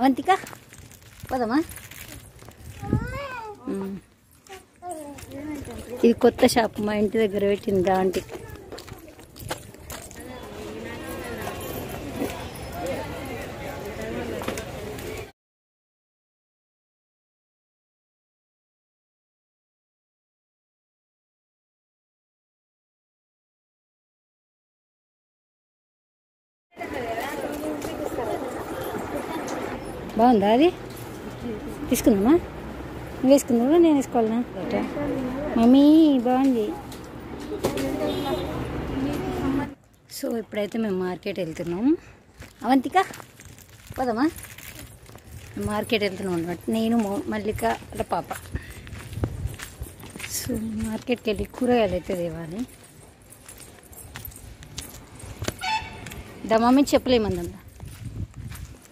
అవంతిక పోదామా? ఇది కొత్త షాప్ మా ఇంటి దగ్గర పెట్టింది ఆంటీ. బాగుందా అది? తీసుకుందామా? నువ్వు వేసుకుందావా నేను వేసుకోవాలనా? మమ్మీ బాగుంది. సో ఇప్పుడైతే మేము మార్కెట్ వెళ్తున్నాం. అవంతిక పోదామా? మార్కెట్ వెళ్తున్నాం అనమాట, నేను మల్లిక అలా పాప. సో మార్కెట్కి వెళ్ళి కూరగాయలు అయితే తేవాలి. దా మమ్మీ చెప్పులేమందా?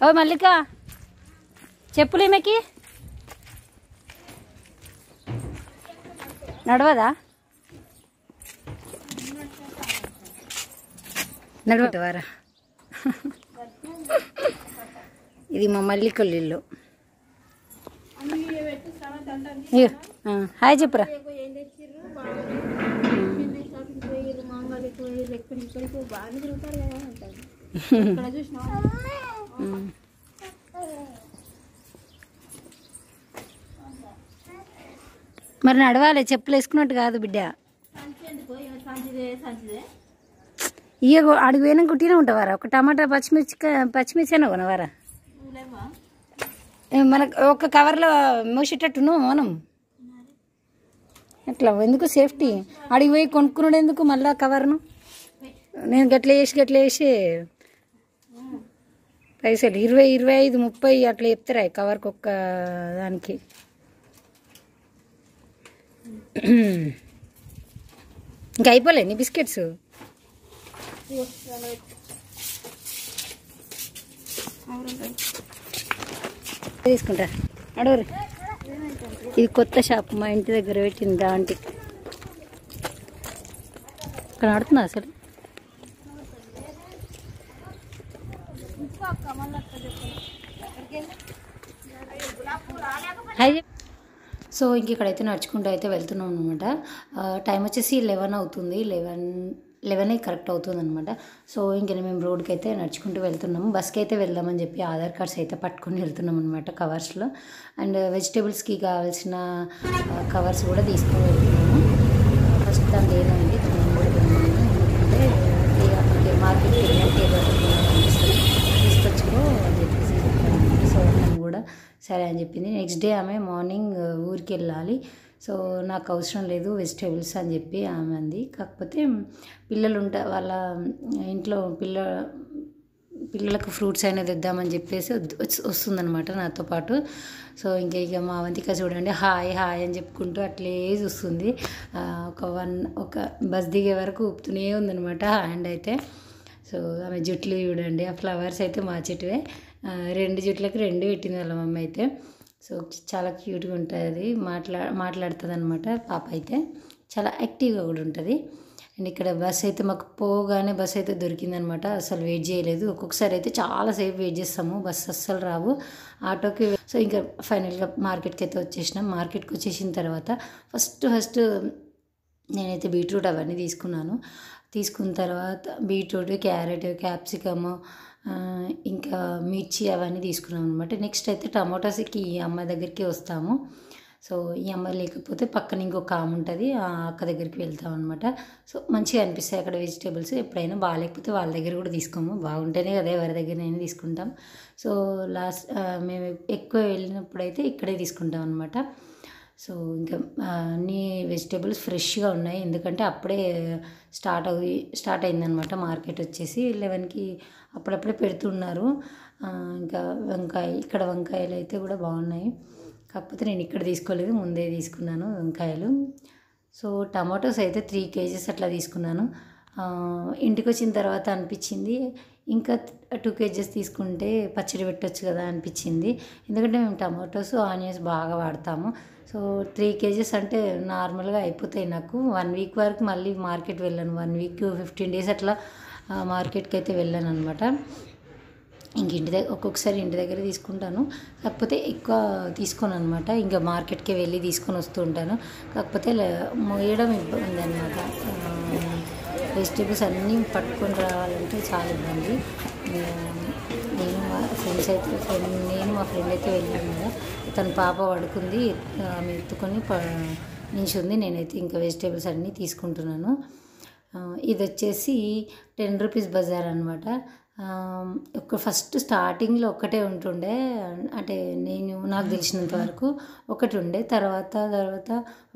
ఓ మల్లిక చెప్పులేమకి నడవదా? నడవవారా? ఇది మా మల్లికొల్లు ఇల్లు. హాయ్ చెప్పురా. మరి నడవాలి, చెప్పులు వేసుకున్నట్టు కాదు బిడ్డ. ఇక అడిగి పోయినా కుట్టినే ఉంటావారా? ఒక టమాటా పచ్చిమిర్చి అయినా కొనవారా? మనకు ఒక కవర్లో మోసేటట్టును మనం అట్లా ఎందుకు? సేఫ్టీ అడిగి పోయి కొనుక్కున్నాడు ఎందుకు మళ్ళా కవర్ను? నేను గట్ల వేసి పైసలు 20, 25, 30 అట్లా చెప్తారా కవర్కి ఒక్క దానికి? ఇంకా అయిపోలే నీ బిస్కెట్స్? తీసుకుంటా అడవరు. ఇది కొత్త షాప్ మా ఇంటి దగ్గర పెట్టింది ఆంటీ. ఇక్కడ ఆడుతున్నా అసలు. హాయ్. సో ఇంక ఇక్కడైతే నడుచుకుంటూ అయితే వెళ్తున్నాం అనమాట. టైం వచ్చేసి 11 అవుతుంది, 11 కరెక్ట్ అవుతుంది అనమాట. సో ఇంక మేము రోడ్కి అయితే నడుచుకుంటూ వెళ్తున్నాము. బస్కి అయితే వెళ్దామని చెప్పి ఆధార్ కార్డ్స్ అయితే పట్టుకొని వెళ్తున్నాం అనమాట కవర్స్లో. అండ్ వెజిటేబుల్స్కి కావాల్సిన కవర్స్ కూడా తీసుకొని వెళ్తున్నాము. ఫస్ట్ దాని ఏదండి నేను కూడా తిన్నాను, ఎందుకంటే అక్కడికి మార్కెట్కి వెళ్ళినట్టు ఏదో తీసుకొచ్చుకో అని చెప్పేసి చెప్పాను. సో నేను కూడా సరే అని చెప్పింది. నెక్స్ట్ డే ఆమె మార్నింగ్ ఊరికి వెళ్ళాలి. సో నాకు అవసరం లేదు వెజిటేబుల్స్ అని చెప్పి ఆమె అంది. కాకపోతే పిల్లలు వాళ్ళ ఇంట్లో పిల్లలకు ఫ్రూట్స్ అయినా తెద్దామని చెప్పేసి వస్తుందన్నమాట నాతో పాటు. సో ఇక మా అవంతిక చూడండి హాయ్ హాయ్ అని చెప్పుకుంటూ అట్లే చూస్తుంది. ఒక బస్ దిగే వరకు ఊపుతూనే ఉందన్నమాట హ్యాండ్ అయితే. సో ఆమె జుట్లు చూడండి, ఆ ఫ్లవర్స్ అయితే మా చెట్టువే. 2 జుట్లకి 2 పెట్టింది వాళ్ళ మమ్మీ అయితే. సో చాలా క్యూట్గా ఉంటుంది, మాట్లాడుతుంది అనమాట పాప అయితే. చాలా యాక్టివ్గా కూడా ఉంటుంది. అండ్ ఇక్కడ బస్ అయితే మాకు పోగానే బస్ అయితే దొరికిందనమాట. అసలు వెయిట్ చేయలేదు. ఒక్కొక్కసారి అయితే చాలాసేపు వెయిట్ చేస్తాము, బస్ అస్సలు రావు ఆటోకి. సో ఇంకా ఫైనల్గా మార్కెట్కి అయితే వచ్చేసినాం. మార్కెట్కి వచ్చేసిన తర్వాత ఫస్ట్ నేనైతే బీట్రూట్ అవన్నీ తీసుకున్న తర్వాత బీట్రూట్, క్యారెట్, క్యాప్సికమ్, ఇంకా మిర్చి అవన్నీ తీసుకున్నాం అనమాట. నెక్స్ట్ అయితే టమాటోస్కి ఈ అమ్మ దగ్గరికి వస్తాము. సో ఈ అమ్మ లేకపోతే పక్కన ఇంకొక ఆమె ఉంటుంది, ఆ అక్క దగ్గరికి వెళ్తాం అనమాట. సో మంచిగా అనిపిస్తాయి అక్కడ వెజిటేబుల్స్. ఎప్పుడైనా బాగాలేకపోతే వాళ్ళ దగ్గర కూడా తీసుకోము, బాగుంటేనే కదా ఎవరి దగ్గరైనా తీసుకుంటాం. సో మేము ఎక్కువ వెళ్ళినప్పుడు అయితే ఇక్కడే తీసుకుంటాం అనమాట. సో ఇంకా అన్ని వెజిటేబుల్స్ ఫ్రెష్గా ఉన్నాయి, ఎందుకంటే అప్పుడే స్టార్ట్ అయిందనమాట మార్కెట్ వచ్చేసి 11కి అప్పుడప్పుడే పెడుతున్నారు. ఇంకా ఇక్కడ వంకాయలు అయితే కూడా బాగున్నాయి. కాకపోతే నేను ఇక్కడ తీసుకోలేదు, ముందే తీసుకున్నాను వంకాయలు. సో టమాటోస్ అయితే 3 kgs అట్లా తీసుకున్నాను. ఇంటికి వచ్చిన తర్వాత అనిపించింది ఇంకా 2 kgs తీసుకుంటే పచ్చడి పెట్టవచ్చు కదా అనిపించింది. ఎందుకంటే మేము టమాటోస్, ఆనియన్స్ బాగా వాడతాము. సో 3 kgs అంటే నార్మల్గా అయిపోతాయి నాకు. 1 వీక్ వరకు మళ్ళీ మార్కెట్ వెళ్ళాను. 1 వీక్ 15 days అట్లా మార్కెట్కి అయితే వెళ్ళాను అనమాట. ఇంక ఒక్కొక్కసారి ఇంటి దగ్గర తీసుకుంటాను, కాకపోతే ఎక్కువ తీసుకోను అనమాట. ఇంకా మార్కెట్కి వెళ్ళి తీసుకొని వస్తూ ఉంటాను. కాకపోతే మోయడం ఇబ్బంది అనమాట. వెజిటేబుల్స్ అన్నీ పట్టుకొని రావాలంటే చాలా ఇబ్బంది. నేను మా ఫ్రెండ్ అయితే వెళ్ళాను కదా, తన పాప పడుకుంది, ఆమె ఎత్తుకొని నించుంది. నేనైతే ఇంకా వెజిటేబుల్స్ అన్నీ తీసుకుంటున్నాను. ఇది వచ్చేసి 10 రూపీస్ బజార్ అనమాట. ఫస్ట్ స్టార్టింగ్లో ఒక్కటే ఉంటుండే, అంటే నాకు తెలిసినంత వరకు ఒకటి ఉండే. తర్వాత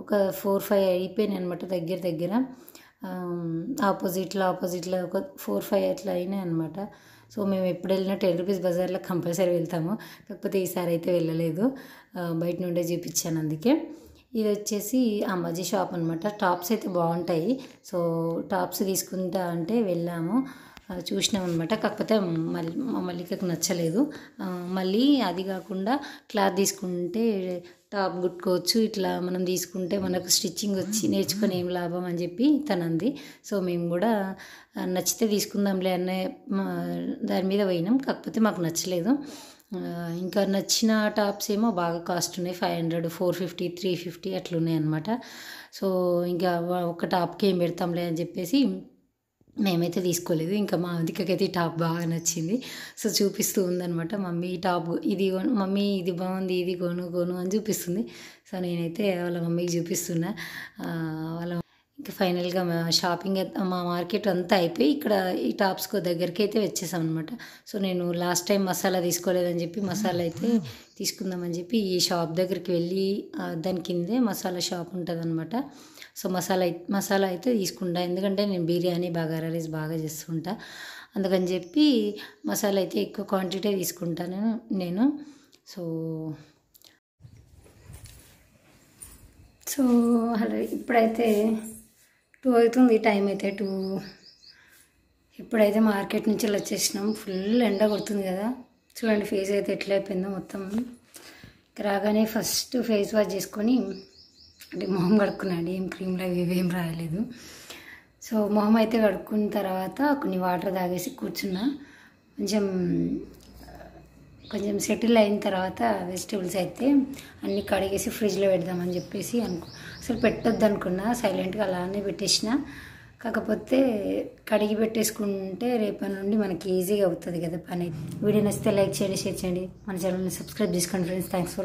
ఒక 4-5 అయిపోయినాయి అనమాట. దగ్గర ఆపోజిట్లో ఒక 4-5 అట్లా అయినాయి అనమాట. సో మేము ఎప్పుడు వెళ్ళినా 10 రూపీస్ బజార్లో కంపల్సరీ వెళ్తాము. కాకపోతే ఈసారి అయితే వెళ్ళలేదు, బయట నుండే చూపించాను అందుకే. ఇది వచ్చేసి అమ్మాజీ షాప్ అనమాట. టాప్స్ అయితే బాగుంటాయి. సో టాప్స్ తీసుకుంటా అంటే వెళ్ళాము, చూసినాం అనమాట. కాకపోతే మల్లికకు నచ్చలేదు. మళ్ళీ అది కాకుండా క్లాత్ తీసుకుంటే టాప్ కుట్టుకోవచ్చు, ఇట్లా మనం తీసుకుంటే మనకు స్టిచ్చింగ్ వచ్చి నేర్చుకొని ఏం లాభం అని చెప్పి తనంది. సో మేము కూడా నచ్చితే తీసుకుందాంలే అనే దాని మీద పోయినాం. కాకపోతే మాకు నచ్చలేదు. ఇంకా నచ్చిన టాప్స్ ఏమో బాగా కాస్ట్ ఉన్నాయి. 500, 450, 350 అట్లా ఉన్నాయి అనమాట. సో ఇంకా ఒక టాప్కి ఏం పెడతాంలే అని చెప్పేసి మేమైతే తీసుకోలేదు. ఇంకా మా అదికైతే ఈ టాప్ బాగా నచ్చింది. సో చూపిస్తూ ఉందనమాట, మమ్మీ ఈ టాప్ మమ్మీ ఇది బాగుంది, ఇది కొను అని చూపిస్తుంది. సో నేనైతే వాళ్ళ మమ్మీకి చూపిస్తున్నా. ఇంకా ఫైనల్గా మా మార్కెట్ అంతా అయిపోయి ఇక్కడ ఈ టాప్స్కు దగ్గరికి అయితే వచ్చేసాం అనమాట. సో నేను లాస్ట్ టైం మసాలా తీసుకోలేదని చెప్పి మసాలా అయితే తీసుకుందామని చెప్పి ఈ షాప్ దగ్గరికి వెళ్ళి, దాని కిందే మసాలా షాప్ ఉంటుంది అనమాట. సో మసాలా అయితే తీసుకుంటా, ఎందుకంటే నేను బిర్యానీ బగారా రైస్ బాగా చేస్తుంటా. అందుకని చెప్పి మసాలా అయితే ఎక్కువ క్వాంటిటీ తీసుకుంటాను నేను. సో అలా ఇప్పుడైతే 2 అవుతుంది, టైం అయితే 2. ఇప్పుడైతే మార్కెట్ నుంచి వచ్చేసినాం. ఫుల్ ఎండ కొడుతుంది కదా, చూడండి ఫేస్ అయితే ఎట్లా అయిపోయిందో మొత్తం. రాగానే ఫస్ట్ ఫేస్ వాష్ చేసుకొని అంటే మొహం కడుక్కున్నాడు, ఏం క్రీమ్లు అవి ఏం రాయలేదు. సో మొహం అయితే కడుక్కున్న తర్వాత కొన్ని వాటర్ తాగేసి కూర్చున్నా. కొంచెం సెటిల్ అయిన తర్వాత వెజిటేబుల్స్ అయితే అన్నీ కడిగేసి ఫ్రిడ్జ్లో పెడదామని చెప్పేసి అసలు పెట్టొద్దు అనుకున్నా, సైలెంట్గా అలానే పెట్టేసిన. కాకపోతే కడిగి పెట్టేసుకుంటే రేపటి నుండి మనకి ఈజీగా అవుతుంది కదా పని. వీడియో నచ్చితే లైక్ చేయండి, షేర్ చేయండి, మన ఛానల్ని సబ్స్క్రైబ్ చేసుకోండి ఫ్రెండ్స్. Thanks for